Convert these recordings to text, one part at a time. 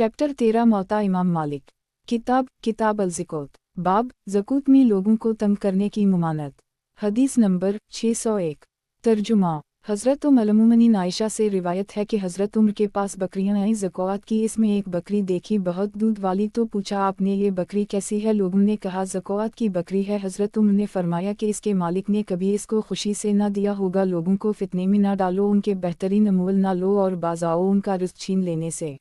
Chapter 13 मौता इमाम मालिक। किताब अल-ज़िकोत। बाब ज़कूत में लोगों को तंग करने की मुमानत। हदीस नंबर 601। तर्जुमा। हज़रत उम्मुल आयशा से रिवायत है कि हज़रत उम्र के पास बकरियां आई, ज़कात की इसमें एक बकरी देखी बहुत दूध वाली, तो पूछा आपने ये बकरी कैसी है? लोगों ने कहा ज़कात की बकरी है। हज़रत उम्र ने फरमाया कि इसके मालिक ने कभी इसको खुशी से न दिया होगा। लोगों को फितने में न डालो, उनके बेहतरीन अमूल न लो और बाज़ाओ उनका रिज़्क़ छीन लेने से।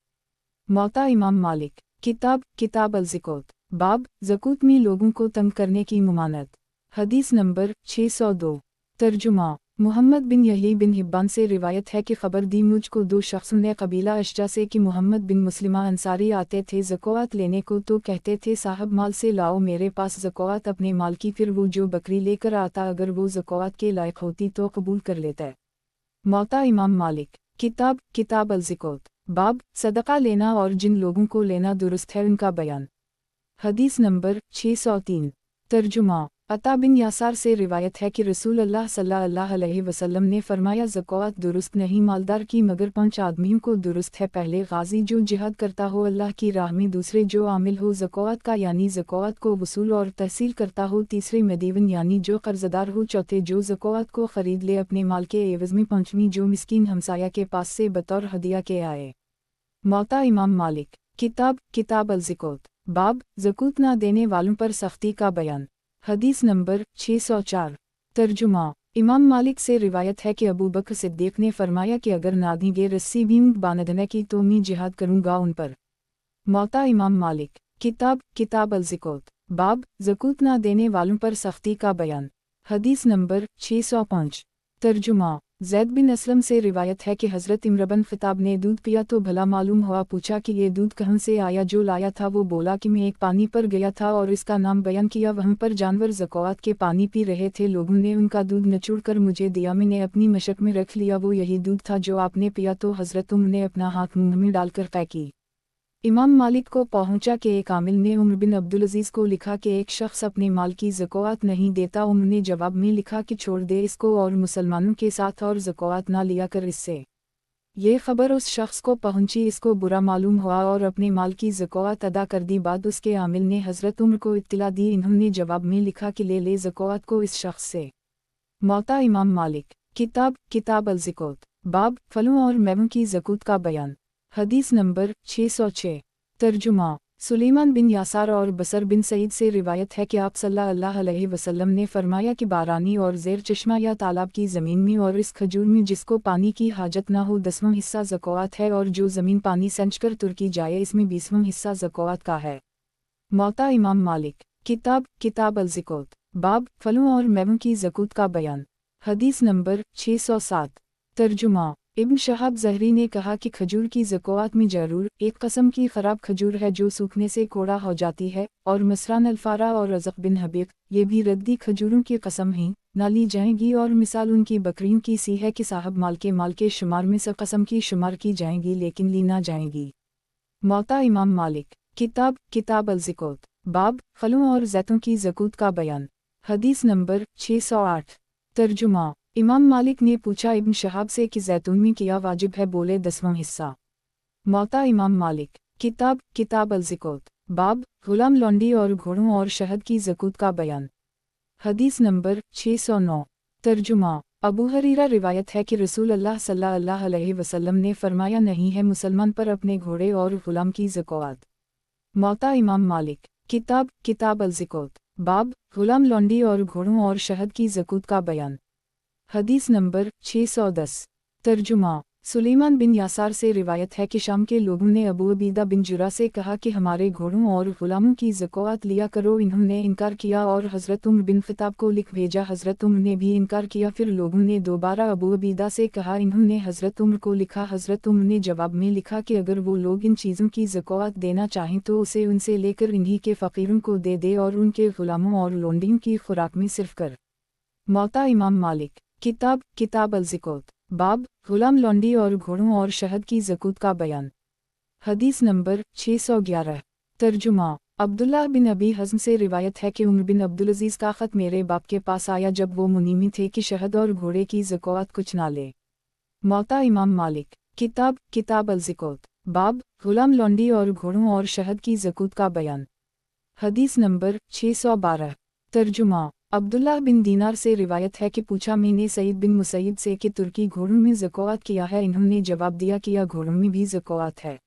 मौता इमाम मालिक। किताब अल-ज़िकोत। बाब ज़कूत में लोगों को तंग करने की मुमानत। हदीस नंबर 602। तर्जुमा। मुहम्मद बिन यही बिन हिब्बान से रिवायत है कि खबर दी मुझको दो शख्स ने कबीला अशजा से कि मोहम्मद बिन मुस्लिमा अंसारी आते थे ज़कात लेने को, तो कहते थे साहब माल से लाओ मेरे पास ज़कात अपने माल की। फिर वो जो बकरी लेकर आता अगर वो ज़कात के लायक होती तो कबूल कर लेता। मौता इमाम मालिक। किताब अल-ज़िकोत। बाब सदका लेना और जिन लोगों को लेना दुरुस्त है उनका बयान। हदीस नंबर 603। तर्जुमा। अता बिन यासार से रिवायत है कि रसूल अल्लाह सल्लल्लाहु अलैहि वसल्लम ने फरमाया ज़कात दुरुस्त नहीं मालदार की मगर 5 आदमियों को दुरुस्त है। पहले गाजी जो जिहाद करता हो अल्लाह की राह में, दूसरे जो आमिल हो ज़कात का यानी ज़कात को वसूल और तहसील करता हो, तीसरे मदीवन यानी जो कर्जदार हो, चौथे जो ज़कात को ख़रीद ले अपने माल के एवज़ में, पांचवीं जो मिस्कीन हमसाया के पास से बतौर हदिया के आए। मौता इमाम मालिक। किताब अल-ज़िकोत। बाब ज़कूत ना देने वालों पर सख्ती का बयान। हदीस नंबर 604। तर्जुमा। इमाम मालिक से रिवायत है कि अबू बकर सिद्दीक़ ने फरमाया कि अगर ना देंगे रस्सी भी ऊँट बांधने की तो मैं जिहाद करूँगा उन पर। मौता इमाम मालिक। किताब अल-ज़िकोत। बाब ज़कूत ना देने वालों पर सख्ती का बयान। हदीस नंबर 605। तर्जुमा। ज़ैद बिन असलम से रिवायत है कि हज़रत इमर बिन ख़िताब ने दूध पिया तो भला मालूम हुआ। पूछा कि ये दूध कहाँ से आया? जो लाया था वो बोला कि मैं एक पानी पर गया था और इसका नाम बयान किया। वहाँ पर जानवर ज़कात के पानी पी रहे थे, लोगों ने उनका दूध निचोड़ कर मुझे दिया, मैंने अपनी मशक में रख लिया, वो यही दूध था जो आपने पिया। तो हज़रत उम्र ने अपना हाथ मुँह में डालकर कै की। इमाम मालिक को पहुंचा कि एक आमिल ने उमर बिन अब्दुल अजीज़ को लिखा कि एक शख्स अपने माल की ज़कात नहीं देता। उमर ने जवाब में लिखा कि छोड़ दे इसको और मुसलमानों के साथ और ज़कात ना लिया कर इससे। ये खबर उस शख्स को पहुंची, इसको बुरा मालूम हुआ और अपने माल की ज़कात अदा कर दी। बाद उसके आमिल ने हज़रत उमर को इत्तला दी, इन्होंने जवाब में लिखा कि ले ज़कात को इस शख्स से। मौता इमाम मालिक। किताब अल-ज़िकोत। बाब फलों और मेवों की ज़कूत का बयान। हदीस नंबर 606। तर्जुमा। सुलेमान बिन यासार और बसर बिन सईद से रिवायत है कि आप सल्लल्लाहु अलैहि वसल्लम ने फरमाया कि बारानी और ज़ेर चश्मा या तालाब की ज़मीन में और इस खजूर में जिसको पानी की हाजत ना हो 10वां हिस्सा ज़कात है, और जो ज़मीन पानी सेंचकर तुर्की जाए इसमें 20वां हिस्सा ज़कात का है। मौता इमाम मालिक। किताब अल-ज़िकोत। बाब फलों और मेवों की ज़कूत का बयान। हदीस नंबर 607। तर्जुमा। इब्न शहाब ज़हरी ने कहा कि खजूर की ज़कात में ज़रूर एक कस्म की ख़राब खजूर है जो सूखने से कोड़ा हो जाती है, और मसरान अल-फारा और रज़क़ बिन हबीब ये भी रद्दी खजूरों की कसम हैं, ना ली जाएंगी, और मिसाल उनकी बकरियों की सी है कि साहब माल के शुमार में सब कस्म की शुमार की जाएंगी लेकिन ली ना जाएंगी। मौता इमाम मालिक। किताब अल-ज़िकोत। बाब फलों और ज़ैतून की ज़कूत का बयान। हदीस नंबर 608। तर्जुमा। इमाम मालिक ने पूछा इब्न शहाब से कि ज़ैतून में क्या वाजिब है? बोले 10वां हिस्सा। मौता इमाम मालिक। किताब अल-ज़िकोत। बाब गुलाम लौंडी और घोड़ों और शहद की ज़कूत का बयान। हदीस नंबर 609। तर्जुमा। अबू हरीरा रिवायत है कि रसूल अल्लाह सल्लल्लाहु अलैहि वसल्लम ने फरमाया नहीं है मुसलमान पर अपने घोड़े और गुलाम की ज़कात। मौता इमाम मालिक। किताब अल-ज़िकोत। बाब गुलाम लौंडी और घोड़ों और शहद की ज़कूत का बयान। हदीस नंबर 610। तर्जुमा। सुलेमान बिन यासार से रिवायत है कि शाम के लोगों ने अबू अबीदा बिन जुरा से कहा कि हमारे घोड़ों और गुलामों की ज़कात लिया करो। इन्होंने इनकार किया और हज़रत उमर बिन ख़िताब को लिख भेजा। हज़रत उमर ने भी इनकार किया। फिर लोगों ने दोबारा अबू अबीदा से कहा, इन्होंने हज़रत उमर को लिखा। हज़रत उमर ने जवाब में लिखा कि अगर वो लोग इन चीज़ों की ज़कात देना चाहें तो उसे उनसे लेकर इन्हीं के फ़कीरों को दे दे और उनके गुलामों और लोंडियों की खुराक में सिर्फ कर। मौता इमाम मालिक। किताब अल-ज़िकोत। बाब गुलाम लौंडी और घोड़ों और शहद की ज़कूत का बयान। हदीस नंबर 611। तर्जुमा। अब्दुल्लाह बिन अबी हज़्म से रिवायत है कि उमर बिन अब्दुल अज़ीज़ का ख़त मेरे बाप के पास आया जब वो मुनीमी थे कि शहद और घोड़े की ज़कात कुछ ना ले। मौता इमाम मालिक। किताब अल-ज़िकोत। बाब गुलाम लौंडी और घोड़ों और शहद की ज़कूत का बयान। हदीस नंबर 612। तर्जुमा। अब्दुल्लाह बिन दीनार से रिवायत है कि पूछा मैंने सईद बिन मुसैयब से कि तुर्की घोड़ों में ज़कात किया है, इन्होंने जवाब दिया किया घोड़ों में भी ज़कात है।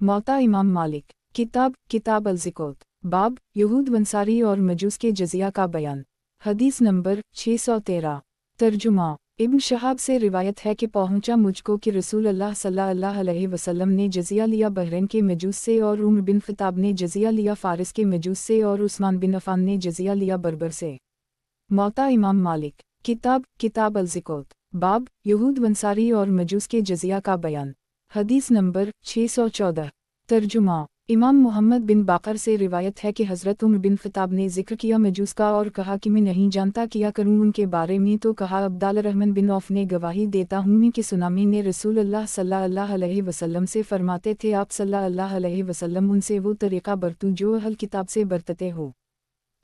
मौता इमाम मालिक। किताब अल-ज़कात। बाब यहूद वंसारी और मजूस के जजिया का बयान। हदीस नंबर 613। तर्जुमा। इब्न शहाब से रिवायत है कि पहुंचा मुझको कि रसूल अल्लाह सल्लल्लाहु अलैहि वसल्लम ने जजिया लिया बहरैन के मजूस से, और उमर बिन ख़त्ताब ने जजिया लिया फ़ारिस के मजूस से, और उस्मान बिन अफ़ान ने जजिया लिया बर्बर से। मौता इमाम मालिक। किताब अल-ज़कात। बाब यहूद वंसारी और मजूस के जजिया का बयान। हदीस नंबर 614। तर्जुमा। इमाम मोहम्मद बिन बाकर से रिवायत है कि हज़रत उमर बिन ख़त्ताब ने ज़िक्र किया मजूस का और कहा कि मैं नहीं जानता किया करूँ उनके बारे में, तो कहा अब्दुल रहमान बिन औफ ने गवाही देता हूँ मैं कि सुना मैंने रसूल अल्लाह सल्लल्लाहु अलैहि वसल्लम से फरमाते थे आप सल्लल्लाहु अलैहि वसल्लम उनसे वो तरीक़ा बरतूं जो अहल किताब से बरतते हो।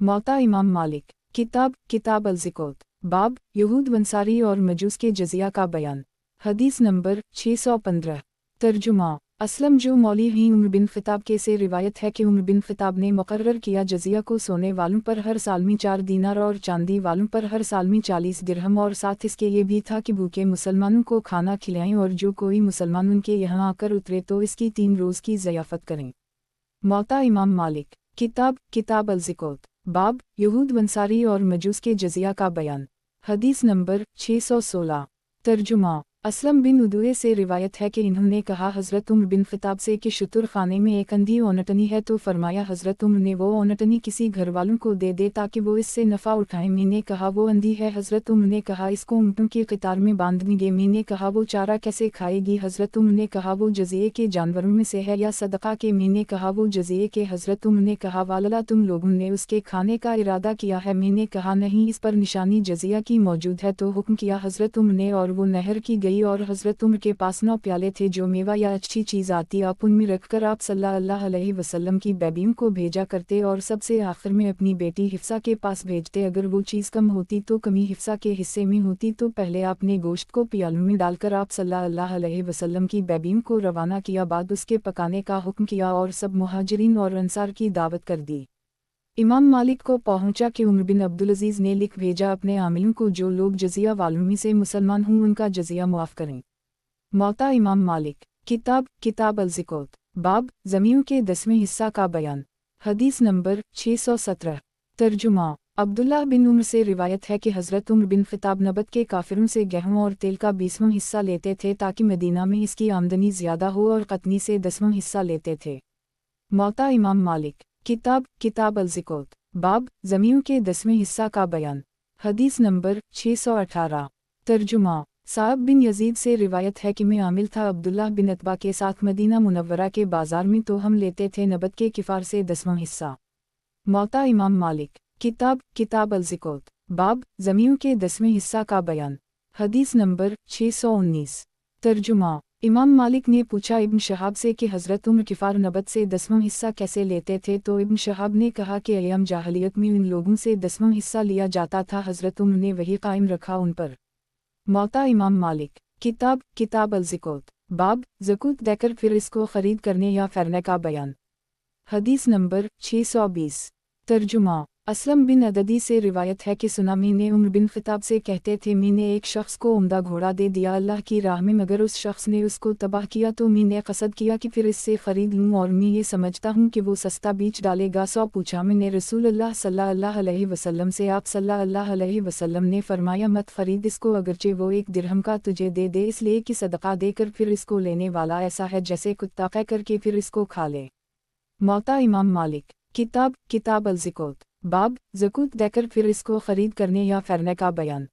मौता इमाम मालिक। किताब अल-ज़कात। बाब यहूद वंसारी और मजूस के जजिया का बयान। हदीस नंबर 615। तर्जुमा। असलम जो मौली ही उमर बिन ख़त्ताब के से रिवायत है कि उमर बिन ख़त्ताब ने मुकर्रर किया जजिया को सोने वालों पर हर साल में 4 दीनार और चांदी वालों पर हर साल में 40 दिरहम, और साथ इसके ये भी था कि भूखे मुसलमानों को खाना खिलाएं और जो कोई मुसलमान उनके यहाँ आकर उतरे तो इसकी 3 रोज़ की ज़ियाफ़त करें। मौता इमाम मालिक। किताब अल-ज़कात। बाब यहूद वंसारी और मजूस के जजिया का बयान। हदीस नंबर 616। तर्जुमा। असलम बिन उदुए से रिवायत है कि इन्होंने कहा हज़रत उमर बिन ख़त्ताब से कि शुतुर खाने में एक अंधी ओनटनी है, तो फरमाया हज़रत उमर ने वो ओनटनी किसी घर वालों को दे दे ताकि वो इससे नफ़ा उठाएं। मैंने कहा वो अंधी है। हज़रत उमर ने कहा इसको ऊँटों की कतार में बांध देंगे। मैंने कहा वो चारा कैसे खाएगी? हज़रत उमर ने कहा वो जजिए के जानवरों में से है या सदक़ा के? मैंने कहा वो जजिए के। हज़रत उमर ने कहा वाला तुम लोगों ने उसके खाने का इरादा किया है? मैंने कहा नहीं, इस पर निशानी जजिया की मौजूद है। तो हुक्म किया हज़रत उमर ने और वो नहर की गई, और हज़रत उमर के पास 9 प्याले थे जो मेवा या अच्छी चीज़ आती आप उनमें रखकर आप सल्लल्लाहु अलैहि वसल्लम की बेबियों को भेजा करते, और सबसे आखिर में अपनी बेटी हिफ्सा के पास भेजते। अगर वो चीज़ कम होती तो कमी हिफ्सा के हिस्से में होती, तो पहले आपने गोश्त को प्यालों में डालकर आप सल्लल्लाहु अलैहि वसल्लम की बेबियों को रवाना किया, बाद उसके पकाने का हुक्म किया और सब मुहाजिरीन और अंसार की दावत कर दी। इमाम मालिक को पहुंचा कि उमर बिन अब्दुल अजीज़ ने लिख भेजा अपने आमिलों को जो लोग जजिया वालों में से मुसलमान हों उनका जजिया मुआफ़ करें। मौता इमाम मालिक। किताब अल-ज़कात। बाब ज़मीन के 10वें हिस्सा का बयान। हदीस नंबर 617। तर्जुमा। अब्दुल्लाह बिन उमर से रिवायत है कि हज़रत उमर बिन ख़त्ताब नबत के काफिरों से गेहूं और तेल का 20वां हिस्सा लेते थे ताकि मदीना में इसकी आमदनी ज़्यादा हो, और कतनी से 10वां हिस्सा लेते थे। मौता इमाम मालिक। किताब अल-ज़कात। बाब ज़मीन के 10वें हिस्सा का बयान। हदीस नंबर 618। तर्जुमा। साहब बिन यजीद से रिवायत है कि मैं आमिल था अब्दुल्लाह बिन अतबा के साथ मदीना मुनव्वरा के बाज़ार में, तो हम लेते थे नबत के किफ़ार से 10वां हिस्सा। मौता इमाम मालिक। किताब अल-ज़कात। बाब ज़मीन के 10वें हिस्सा का बयान। हदीस नंबर 619। तर्जुमा। इमाम मालिक ने पूछा इब्न शहाब से कि हज़रत उमर किफ़ार नबत से 10वां हिस्सा कैसे लेते थे, तो इब्न शहाब ने कहा कि अय्याम जाहलियत में इन लोगों से 10वां हिस्सा लिया जाता था, हज़रत उमर ने वही कायम रखा उन पर। मौता इमाम मालिक। किताब अल-ज़कात। बाब ज़कूत देकर फिर इसको ख़रीद करने या फेरने का बयान। हदीस नंबर 620। तर्जुमा। असलम बिन अददी से रिवायत है कि सुना मैंने उमर बिन ख़त्ताब से कहते थे मैंने एक शख्स को उम्दा घोड़ा दे दिया अल्लाह की राह में, मगर उस शख्स ने उसको तबाह किया, तो मैंने क़सद किया कि फिर इससे ख़रीद लूँ, और मैं ये समझता हूँ कि वो सस्ता बीच डालेगा। सौ पूछा मैंने रसूल अल्लाह सल्लल्लाहु अलैहि वसल्लम से, आप सल्लल्लाहु अलैहि वसल्लम ने फरमाया मत ख़रीद इसको, अगरचे वो 1 दिरहम का तुझे दे दे, इसलिए कि सदका देकर फिर इसको लेने वाला ऐसा है जैसे कुत्ता क़ै करके फिर इसको खा ले। मौता इमाम मालिक। किताब अल-ज़कात। बाब ज़कूत देकर फिर इसको ख़रीद करने या फेरने का बयान।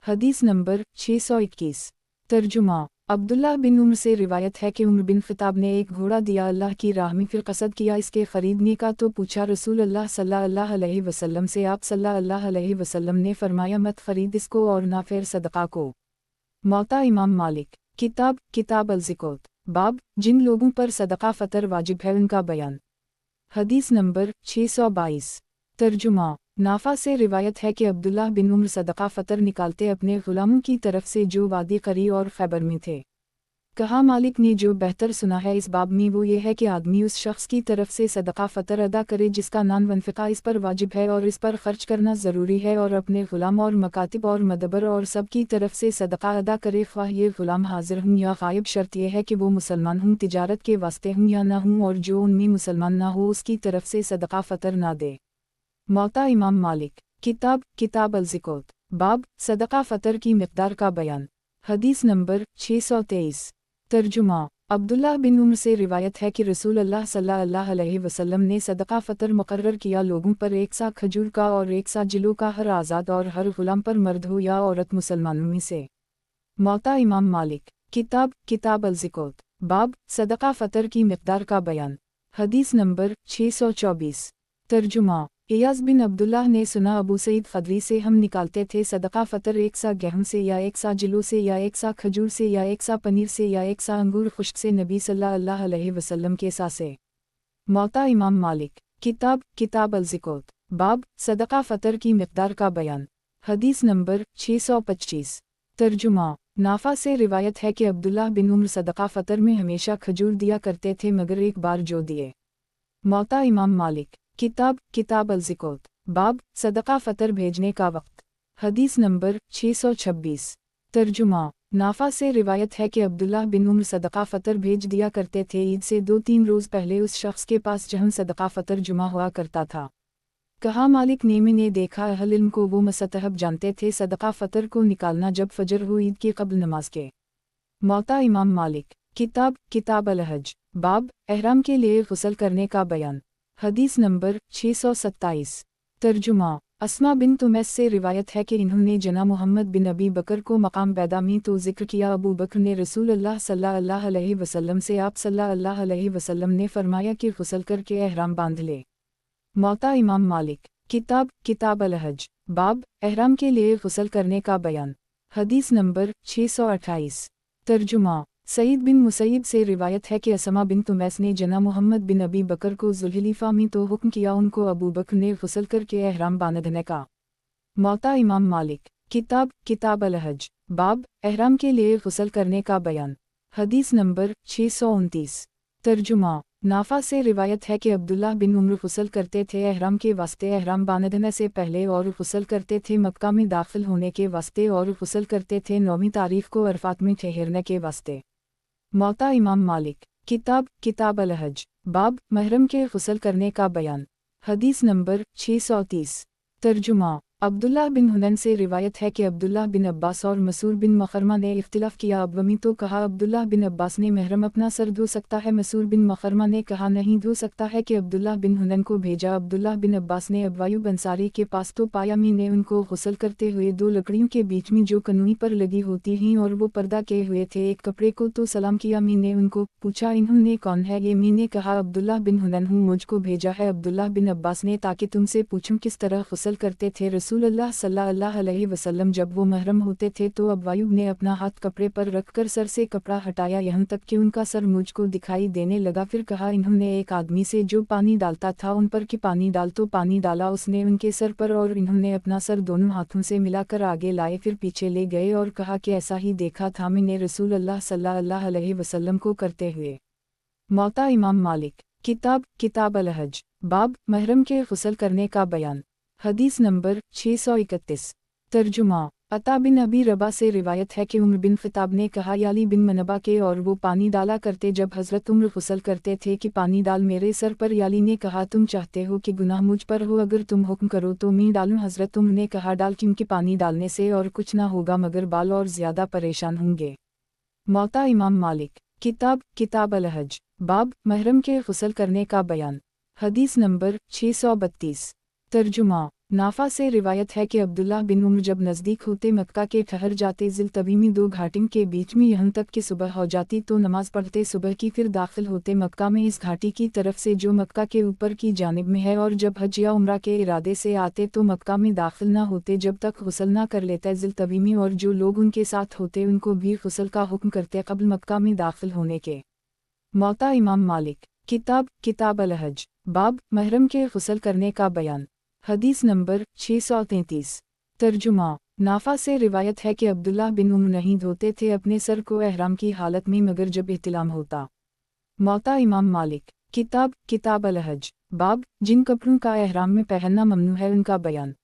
हदीस नंबर 621। तर्जुमा। अब्दुल्लाह बिन उमर से रिवायत है कि उमर बिन ख़त्ताब ने एक घोड़ा दिया अल्लाह की राह में, फिर क़सद किया इसके ख़रीदने का, तो पूछा रसूल अल्लाह सल्लल्लाहु अलैहि वसल्लम से, आप सल्लल्लाहु अलैहि वसल्लम ने फरमाया मत ख़रीद इसको और ना फिर सदका को। मौता इमाम मालिक। किताब अल-ज़कात। बाब जिन लोगों पर सदका फ़तर वाजिब है उनका बयान। हदीस नंबर 622। तर्जुमा। नाफा से रिवायत है कि अब्दुल्लाह बिन उमर सदका फ़तर निकालते अपने ग़ुलामों की तरफ से जो वादी क़री और ख़ैबर में थे। कहा मालिक ने जो बेहतर सुना है इस बाब में वो ये है कि आदमी उस शख्स की तरफ से सदका फ़तर अदा करे जिसका नान-वनफ़िका इस पर वाजिब है और इस पर ख़र्च करना ज़रूरी है, और अपने ग़ुलाम और मकातिब और मदबर और सब की तरफ से सदका अदा करे, ख्वाह ये ग़ुलाम हाजिर हूँ या ग़ायब। शर्त यह है कि वो मुसलमान हूँ, तिजारत के वास्ते हूँ या ना हूँ, और जो उनमें मुसलमान ना हो उसकी तरफ से सदका फ़तर ना दे। मौता इमाम मालिक। किताब अल-ज़िकोत। बाब सदका फ़तर की मिक़दार का बयान। हदीस नंबर 623। तर्जुमा। अब्दुल्लाह बिन उम्र से रिवायत है कि रसूल अल्लाह सल्लल्लाहु अलैहि वसल्लम ने सदका फ़तर मुकर्रर किया, लोगों पर एक सा खजूर का और एक सा जिलो का, हर आज़ाद और हर ग़ुलाम पर, मर्द हो या औरत, मुसलमानों में से। मौता इमाम मालिक। किताब अल-ज़िकोत। बाब सदका फ़तर की मिक़दार का बयान। हदीस नंबर 624। तर्जुमा। इयाज़ बिन अब्दुल्लाह ने सुना, अबू सईद ख़दरी से हम निकालते थे सदका फ़तर एक सा गेहूं से या एक सा जिलो से या एक सा खजूर से या एक सा पनीर से या एक सा अंगूर खुश्क से, नबी सल्लल्लाहु अलैहि वसल्लम के सा से। मौता इमाम मालिक। किताब अल-ज़िकोत। बाब सदका फ़तर की मिक़दार का बयान। हदीस नंबर 625। तर्जुमा। नाफा से रिवायत है कि अब्दुल्लाह बिन उम्र सदका फ़तर में हमेशा खजूर दिया करते थे, मगर एक बार जो दिए। मौता इमाम मालिक। किताब अल-ज़िकोत। बाब सदका फ़तर भेजने का वक्त। हदीस नंबर 626। तर्जुमा। नाफा से रिवायत है कि अब्दुल्लाह बिन उम्र सदका फ़तर भेज दिया करते थे ईद से 2-3 रोज़ पहले उस शख्स के पास जहाँ सदका फ़तर जुमा हुआ करता था। कहा मालिक ने मैंने देखा अहल इल्म को वो मस्तहब जानते थे सदका फ़तर को निकालना जब फजर हो ईद की क़ब्ल नमाज के। मौता इमाम मालिक। किताब अल-हज। बाब एहराम के लिए ग़ुस्ल करने का बयान। हदीस नंबर 627। तर्जुमा। अस्मा बिन्त उमैस से रिवायत है कि इन्होंने जना मोहम्मद बिन अबी बकर को मकाम पैदा में तो ज़िक्र किया, अबू बकर ने रसूल अल्लाह सल्लल्लाहु अलैहि वसल्लम से, आप सल्लल्लाहु अलैहि वसल्लम ने फरमाया कि ग़ुस्ल करके एहराम बांध ले। मौता इमाम मालिक। किताब अल-हज। बाब एहराम के लिए ग़ुस्ल करने का बयान। हदीस नंबर 628। तर्जुमा। सईद बिन मुसैयब से रिवायत है कि असमा बिन्त उमैस ने जना मोहम्मद बिन अबी बकर को ज़ुल्हिलीफ़ा में तो हुक्म किया, उनको अबू बकर ने ग़ुस्ल करके एहराम बांधने का। मौता इमाम मालिक। किताब अल-हज। बाब एहराम के लिए ग़ुस्ल करने का बयान। हदीस नंबर 629। तर्जुमा। नाफा से रिवायत है कि अब्दुल्लाह बिन उम्र ग़ुस्ल करते थे एहराम के वास्ते एहराम बांधने से पहले, और ग़ुस्ल करते थे मक्का में दाखिल होने के वास्ते, और ग़ुस्ल करते थे 9वीं तारीख़ को अरफात में ठहरने के वास्ते। मौता इमाम मालिक। किताब अल-हज। बाब महरम के ग़ुस्ल करने का बयान। हदीस नंबर 630। तर्जुमा। अब्दुल्लाह बिन हुनैन से रिवायत है कि अब्दुल्लाह बिन अब्बास और मसूर बिन मखरमा ने इख्तिलाफ़ किया, अब्वमी तो कहा अब्दुल्लाह बिन अब्बास ने महरम अपना सर धो सकता है, मसूर बिन मखरमा ने कहा नहीं धो सकता है, कि अब्दुल्लाह बिन हुनैन को भेजा। अब्दुल्लाह बिन अब्बास ने अबवायूब अंसारी के पास तो पाया, मैंने उनको ग़ुस्ल करते हुए 2 लकड़ियों के बीच में जो कनूई पर लगी होती हैं और वो पर्दा किए हुए थे एक कपड़े को, तो सलाम किया। मैंने उनको पूछा इन्होंने कौन है ये, मैंने कहा अब्दुल्लाह बिन हुनैन हूँ, मुझको भेजा है। अब्दुल्लाह बिन अब्बास ने ताकि तुमसे पूछूं किस तरह ग़ुस्ल करते थे रसूल अल्लाह सल्लल्लाहु अलैहि वसल्लम, जब वो महरम होते थे तो अबवायूब ने अपना हाथ कपड़े पर रखकर सर से कपड़ा हटाया, यहाँ तक कि उनका सर मुझको दिखाई देने लगा। फिर कहा इन्होंने एक आदमी से जो पानी डालता था उन पर कि पानी डाल, तो पानी डाला उसने उनके सर पर, और इन्होंने अपना सर दोनों हाथों से मिलाकर आगे लाए, फिर पीछे ले गए और कहा कि ऐसा ही देखा था मैंने रसूल अल्लाह सल्लल्लाहु अलैहि वसल्लम को करते हुए। मौता इमाम मालिक। किताब अल-हज। बाब महरम के ग़ुस्ल करने का बयान। हदीस नंबर 631। तर्जुमा। अता बिन अबी रबा से रिवायत है कि उमर बिन ख़िताब ने कहा याली बिन मनबा के, और वो पानी डाला करते जब हज़रत उमर ग़ुस्ल करते थे कि पानी डाल मेरे सर पर। याली ने कहा तुम चाहते हो कि गुनाह मुझ पर हो, अगर तुम हुक्म करो तो मैं डालूं। हज़रत उमर ने कहा डाल, क्योंकि पानी डालने से और कुछ ना होगा मगर बाल और ज़्यादा परेशान होंगे। मौता इमाम मालिक। किताब अल-हज। बाब महरम के ग़ुस्ल करने का बयान। हदीस नंबर 632। तर्जुमा। नाफा से रिवायत है कि अब्दुल्लाह बिन उम्र जब नज़दीक होते मक्का के ठहर जाते ज़िल-तवी में 2 घाटियों के बीच में, यहाँ तक कि सुबह हो जाती तो नमाज़ पढ़ते सुबह की, फिर दाखिल होते मक्का में इस घाटी की तरफ से जो मक्का के ऊपर की जानिब में है, और जब हज या उम्रा के इरादे से आते तो मक्का में दाखिल ना होते जब तक ग़ुस्ल ना कर लेते ज़िल-तवी में, और जो लोग उनके साथ होते उनको भी ग़ुस्ल का हुक्म करते क़ब्ल मक्का में दाखिल होने के। मौता इमाम मालिक। किताब अल-हज। बाब महरम के ग़ुस्ल करने का बयान। हदीस नंबर 633। तर्जुमा। नाफा से रिवायत है कि अब्दुल्लाह बिन उम्र नहीं धोते थे अपने सर को एहराम की हालत में मगर जब इहतिलाम होता। मौता इमाम मालिक। किताब अल-हज। बाब जिन कपड़ों का एहराम में पहनना ममनू है उनका बयान।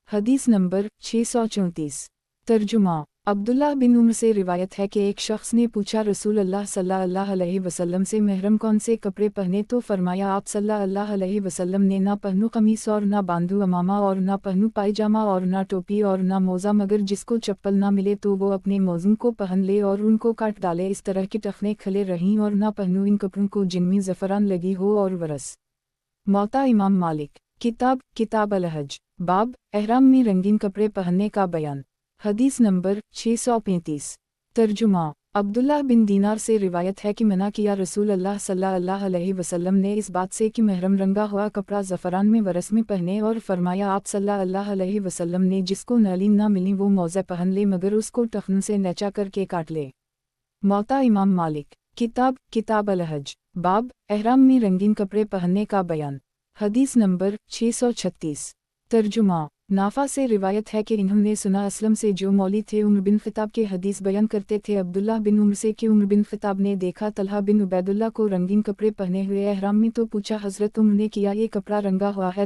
हदीस नंबर 634। तर्जुमा। अब्दुल्लाह बिन उम्र से रिवायत है कि एक शख्स ने पूछा रसूल अल्लाह सल्लल्लाहु अलैहि वसल्लम से महरम कौन से कपड़े पहने, तो फरमाया आप सल्लल्लाहु अलैहि वसल्लम ने ना पहनू कमीस और ना बांधू अमामा और ना पहनू पायजामा और ना टोपी और ना मोज़ा, मगर जिसको चप्पल ना मिले तो वो अपने मोज़ों को पहन ले और उनको काट डाले, इस तरह की टखने खले रहीं और ना पहनू इन कपड़ों को जिनमें ज़फ़रान लगी हो और वरस। मौता इमाम मालिक। किताब अल-हज। बाब एहराम में रंगीन कपड़े पहनने का बयान। हदीस नंबर 635। तर्जुमा। अब्दुल्लाह बिन दीनार से रिवायत है कि मना किया रसूल अल्लाह सल्लल्लाहु अलैहि वसल्लम ने इस बात से कि महरम रंगा हुआ कपड़ा ज़फ़रान में वरस में पहने, और फरमाया आप सल्लल्लाहु अलैहि वसल्लम ने जिसको नालिन ना मिली वो मौज़े पहन ले मगर उसको टखनों से नचा करके काट ले। मौता इमाम मालिक। किताब अल-हज। बाब एहराम में रंगीन कपड़े पहनने का बयान। हदीस नंबर 636। तर्जुमा। नाफा से रिवायत है कि इन्होंने सुना असलम से जो मौली थे उमर बिन ख़िताब के हदीस बयान करते थे अब्दुल्लाह बिन उमर से कि उमर बिन ख़िताब ने देखा तलहा बिन उबैदुल्लाह को रंगीन कपड़े पहने हुए एहराम में, तो पूछा हज़रत उमर ने किया ये कपड़ा रंगा हुआ है?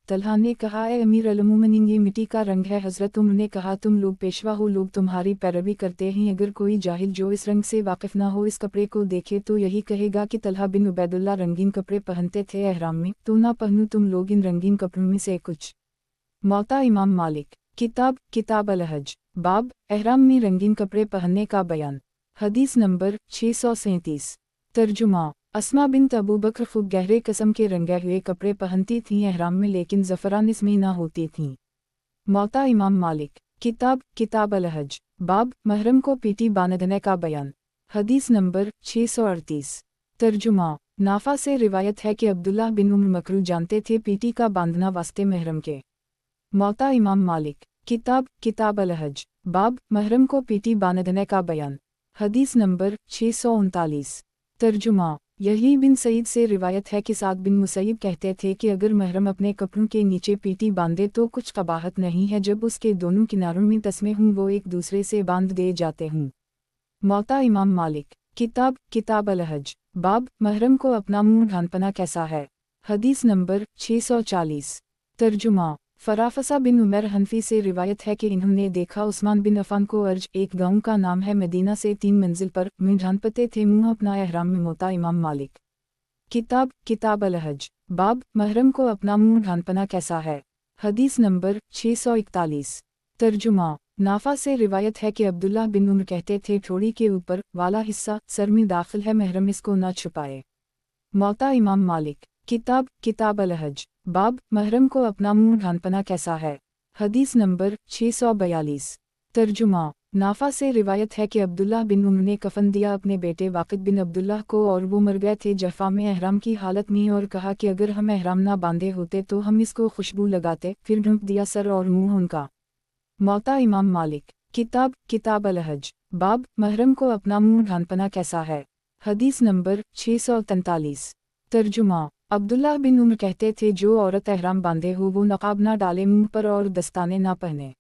तलहा ने कहा ए अमीर अल-मोमिनीन ये मिट्टी का रंग है। हज़रत उमर ने कहा तुम लोग पेशवा हो, लोग तुम्हारी पैरवी करते हैं, अगर कोई जाहिल जो इस रंग से वाकिफ़ ना हो इस कपड़े को देखे तो यही कहेगा कि तलहा बिन उबैदुल्लाह रंगीन कपड़े पहनते थे एहराम में, तो ना पहनू तुम लोग इन रंगीन कपड़ों में से कुछ। मौता इमाम मालिक। किताब अल-हज। बाब एहराम में रंगीन कपड़े पहनने का बयान। हदीस नंबर 637। तर्जुमा। अस्मा बिन्त अबू बकर खूब गहरे किस्म के रंगे हुए कपड़े पहनती थीं एहराम में, लेकिन ज़फ़रान इसमें ना होती थीं। मौता इमाम मालिक। किताब अल-हज। बाब महरम को पीटी बांधने का बयान। हदीस नंबर 638। तर्जुमा। नाफा से रिवायत है कि अब्दुल्लाह बिन उम्र मकरू जानते थे पीटी का बांधना वास्ते महरम के। मौता इमाम मालिक। किताब अल-हज। बाब महरम को पीटी बांधने का बयान। हदीस नंबर 639। तर्जुमा। यही बिन सईद से रिवायत है कि साद बिन मुसैब कहते थे कि अगर महरम अपने कपड़ों के नीचे पीटी बांधे तो कुछ कबाहत नहीं है, जब उसके दोनों किनारों में तस्मे हों वो एक दूसरे से बांध दे जाते हों। मौता इमाम मालिक। किताब अल-हज। बाब महरम को अपना मुंह ढांपना कैसा है। हदीस नंबर 640। तर्जुमा। फराफसा बिन उमर हनफी से रिवायत है कि इन्होंने देखा उस्मान बिन अफ़ान को अर्ज, एक गांव का नाम है, मदीना से 3 मंजिल पर, मुंह ढांपते थे मुंह अपना एहराम में। मौता इमाम मालिक। किताब अल-हज। बाब महरम को अपना मुंह ढांपना कैसा है। हदीस नंबर 641। तर्जुमा। नाफा से रिवायत है कि अब्दुल्लाह बिन उमर कहते थे ठोड़ी के ऊपर वाला हिस्सा सर में दाखिल है, महरम इसको न छुपाए। मौता इमाम मालिक। किताब अल-हज। बाब महरम को अपना मुंह ढांपना कैसा है। हदीस नंबर 642। तर्जुमा। नाफा से रिवायत है कि अब्दुल्लाह बिन उमर ने कफन दिया अपने बेटे वाक़िद बिन अब्दुल्लाह को और वो मर गए थे जफ़ा में एहराम की हालत में, और कहा कि अगर हम एहराम ना बांधे होते तो हम इसको खुशबू लगाते, फिर ढूंढ दिया सर और मुंह उनका। मौता इमाम मालिक। किताब अल-हज। बाब महरम को अपना मुंह ढांपना कैसा है। हदीस नंबर 643। तर्जुमा। अब्दुल्लाह बिन उमर कहते थे जो औरत एहराम बांधे हो वो नकाब ना डाले मुंह पर और दस्ताने ना पहने।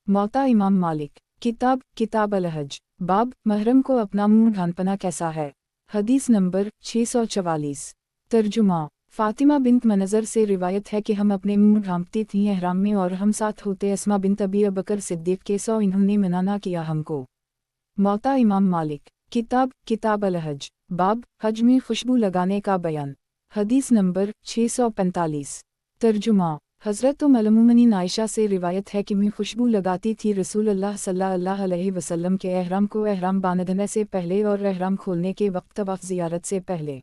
मौता इमाम मालिक। किताब अल-हज। बाब महरम को अपना मुंह ढांपना कैसा है। हदीस नंबर 644। तर्जुमा। फ़ातिमा बिन्त मनज़र से रिवायत है कि हम अपने मुंह ढांपती थीं एहराम में और हम साथ होते अस्मा बिन्त अबी बकर सिद्दीक़ के, सो इन्होंने मना ना किया हमको। मौता इमाम मालिक। किताब अल-हज। बाब हज में खुशबू लगाने का बयान। हदीस नंबर 645। तर्जुमा। हज़रत उम्मुल-मोमिनीन आयशा से रिवायत है कि मैं खुशबू लगाती थी रसूल अल्लाह सल्लल्लाहु अलैहि वसल्लम के एहराम को एहराम बांधने से पहले और एहराम खोलने के वक्त तवाफ़ ज़ियारत से पहले।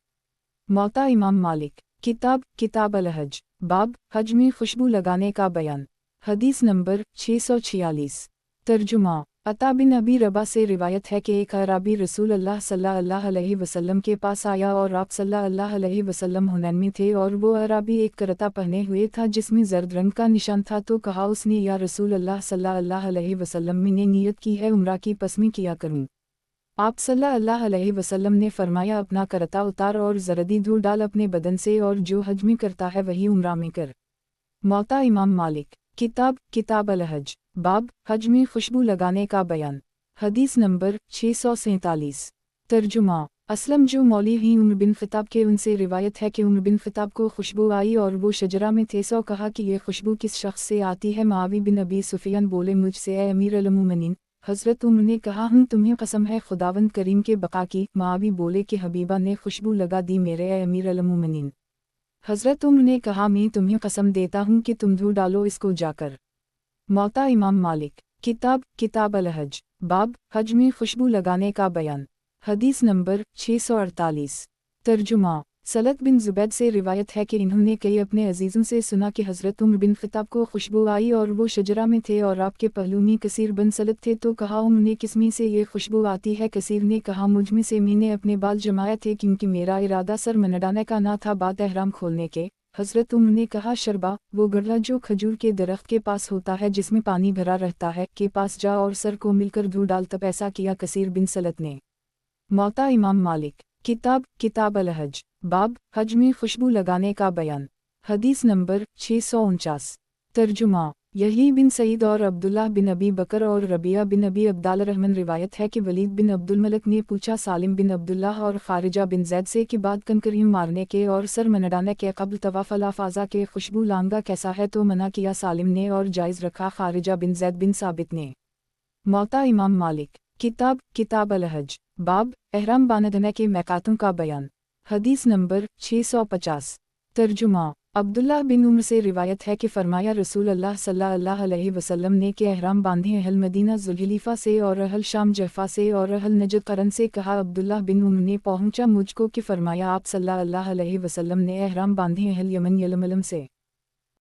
मौता इमाम मालिक। किताब अल-हज। बाब हज में खुशबू लगाने का बयान। हदीस नंबर 646। तर्जुमा। अता बिन अबी रबा से रिवायत है कि एक अराबी रसूल अल्लाह सल्लल्लाहु अलैहि वसल्लम के पास आया और आप सल्लल्लाहु अलैहि वसल्लम हुनैन में थे और वो अराबी एक करता पहने हुए था जिसमें जर्द रंग का निशान था, तो कहा उसने या रसूल अल्लाह सल्लल्लाहु अलैहि वसल्लम मैंने नियत की है उम्रा की, पस में किया करूँ। आप सल्लल्लाहु अलैहि वसल्लम ने फरमाया अपना करता उतार और जरदी धूल डाल अपने बदन से, और जो हज में करता है वही उम्रा में कर। मौता इमाम मालिक। किताब अल-हज, बाब हज में खुशबू लगाने का बयान। हदीस नंबर 647। तर्जुमा। असलम जो मौली ही उमर बिन ख़िताब के उनसे रिवायत है कि उमर बिन ख़िताब को खुशबू आई और वो शजरा में थे, सो कहा कि ये खुशबू किस शख्स से आती है। मुआवी बिन अबी सुफियान बोले, मुझसे ए अमीर अल-मोमिनीन। हज़रत उमर ने कहा, तुम्हें कसम है खुदावंद करीम के बका की। मुआवी बोले कि हबीबा ने खुशबू लगा दी मेरे ए अमीर अल-मोमिनीन। हज़रत उमर ने कहा, मैं तुम्हें कसम देता हूँ कि तुम धो डालो इसको जाकर। मौता इमाम मालिक। किताब अल-हज, बाब हज में खुशबू लगाने का बयान। हदीस नंबर 648। तर्जुमा। सलत बिन ज़ुबैद से रिवायत है कि इन्होंने कई अपने अजीज़ों से सुना कि हज़रत उमर बिन ख़िताब को खुशबू आई और वो शजरा में थे और आपके पहलू में कसीर बन सलत थे, तो कहा, उन्होंने किस्मी से ये खुशबू आती है। कसीर ने कहा, मुझ में से मैंने अपने बाल जमाए थे क्योंकि मेरा इरादा सर मनडाने का ना था बाद एहराम खोलने के। हज़रत उमर ने कहा, शरबा वो गड़ला जो खजूर के दरख्त के पास होता है जिसमें पानी भरा रहता है, के पास जा और सर को मिलकर धो डाल। तब ऐसा किया कसीर बिन सलत ने। मौता इमाम मालिक। किताब अल-हज, बाब हज में खुशबू लगाने का बयान। हदीस नंबर 649। तर्जुमा। यही बिन सईद और अब्दुल्लाह बिन अबी बकर और रबिया बिन अबी अब्दाल रहमन रिवायत है कि वलीद बिन अब्दुल मलिक ने पूछा सालिम बिन अब्दुल्लाह और खारिजा बिन जैद से कि बाद कनकरीम मारने के और सर मनडाने के कब्ल तवाफ़ अल-अफ़ाज़ा के खुशबू लांगा कैसा है, तो मना किया सालिम ने और जायज़ रखा खारिजा बिन जैद बिन साबित ने। मौता इमाम मालिक। किताब अल-हज, बाब एहराम बांधने के मैकातों का बयान। हदीस नंबर 650। तर्जुमा। अब्दुल्लाह बिन उमर से रिवायत है कि फरमाया, रसूल अल्लाह सल्लल्लाहु अलैहि वसल्लम ने कि एहराम बांधे अहल मदीना ज़ुल्हिलीफ़ा से और अहल शाम जफ़ा से और अहल नजद करन से। कहा, अब्दुल्लाह बिन उमर ने पहुँचा मुझको कि फरमाया आप सल्लल्लाहु अलैहि वसल्लम ने एहराम बांधे अहल यमन यलमलम से।